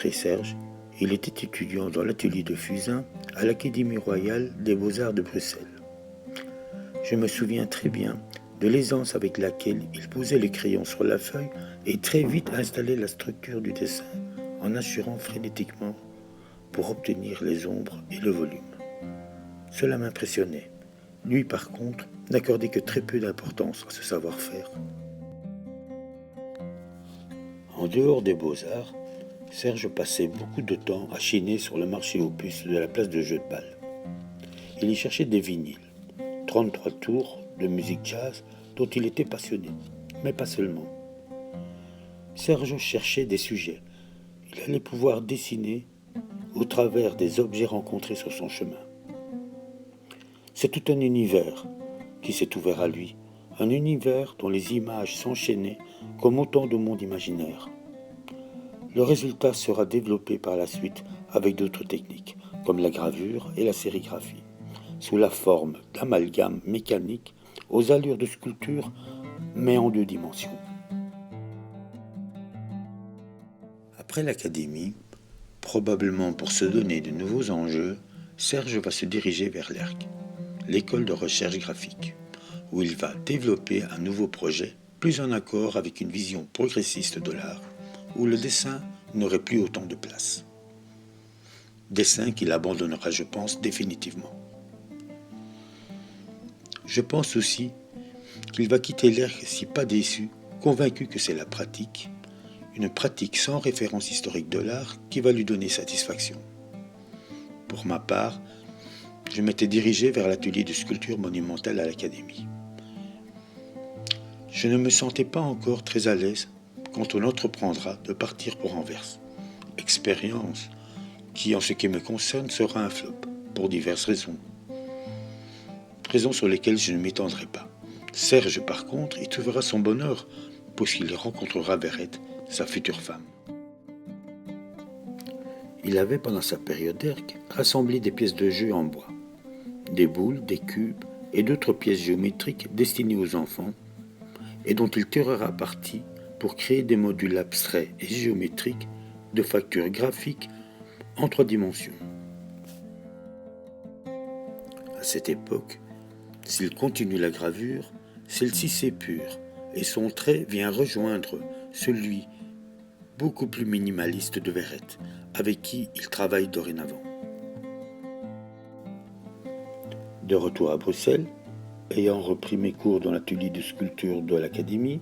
rencontré Serge, il était étudiant dans l'atelier de Fusain à l'Académie royale des beaux-arts de Bruxelles. Je me souviens très bien de l'aisance avec laquelle il posait le crayon sur la feuille et très vite installait la structure du dessin en assurant frénétiquement pour obtenir les ombres et le volume. Cela m'impressionnait. Lui, par contre, n'accordait que très peu d'importance à ce savoir-faire. En dehors des beaux-arts, Serge passait beaucoup de temps à chiner sur le marché aux puces de la place de jeu de balle. Il y cherchait des vinyles, 33 tours de musique jazz dont il était passionné, mais pas seulement. Serge cherchait des sujets. Il allait pouvoir dessiner au travers des objets rencontrés sur son chemin. C'est tout un univers qui s'est ouvert à lui, un univers dont les images s'enchaînaient comme autant de mondes imaginaires. Le résultat sera développé par la suite avec d'autres techniques, comme la gravure et la sérigraphie, sous la forme d'amalgames mécaniques aux allures de sculpture, mais en 2 dimensions. Après l'académie, probablement pour se donner de nouveaux enjeux, Serge va se diriger vers l'ERC, l'école de recherche graphique, où il va développer un nouveau projet plus en accord avec une vision progressiste de l'art, où le dessin n'aurait plus autant de place. Dessin qu'il abandonnera, je pense, définitivement. Je pense aussi qu'il va quitter l'ERC si pas déçu, convaincu que c'est la pratique, une pratique sans référence historique de l'art qui va lui donner satisfaction. Pour ma part, je m'étais dirigé vers l'atelier de sculpture monumentale à l'Académie. Je ne me sentais pas encore très à l'aise quand on entreprendra de partir pour Anvers. Expérience qui, en ce qui me concerne, sera un flop, pour diverses raisons. Raisons sur lesquelles je ne m'étendrai pas. Serge, par contre, y trouvera son bonheur, puisqu'il y rencontrera Verrette, sa future femme. Il avait, pendant sa période d'ERC, rassemblé des pièces de jeu en bois, des boules, des cubes et d'autres pièces géométriques destinées aux enfants, et dont il tirera parti pour créer des modules abstraits et géométriques de facture graphique en 3 dimensions. À cette époque, s'il continue la gravure, celle-ci s'épure et son trait vient rejoindre celui beaucoup plus minimaliste de Verrette, avec qui il travaille dorénavant. De retour à Bruxelles, ayant repris mes cours dans l'atelier de sculpture de l'Académie,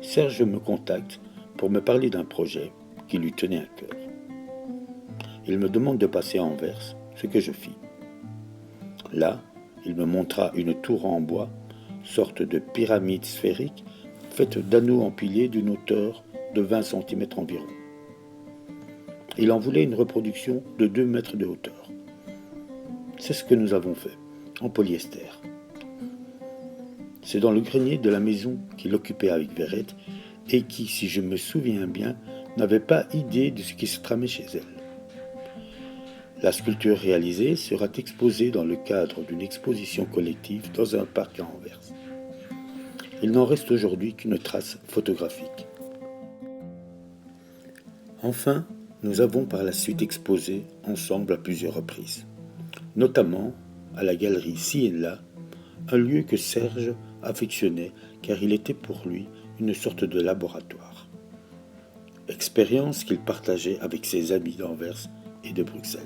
Serge me contacte pour me parler d'un projet qui lui tenait à cœur. Il me demande de passer à Anvers, ce que je fis. Là, il me montra une tour en bois, sorte de pyramide sphérique, faite d'anneaux empilés d'une hauteur de 20 cm environ. Il en voulait une reproduction de 2 mètres de hauteur. C'est ce que nous avons fait, en polyester. C'est dans le grenier de la maison qu'il occupait avec Verrette et qui, si je me souviens bien, n'avait pas idée de ce qui se tramait chez elle. La sculpture réalisée sera exposée dans le cadre d'une exposition collective dans un parc à Anvers. Il n'en reste aujourd'hui qu'une trace photographique. Enfin, nous avons par la suite exposé ensemble à plusieurs reprises, notamment à la galerie Ci et Là, un lieu que Serge affectionnait car il était pour lui une sorte de laboratoire. Expérience qu'il partageait avec ses amis d'Anvers et de Bruxelles.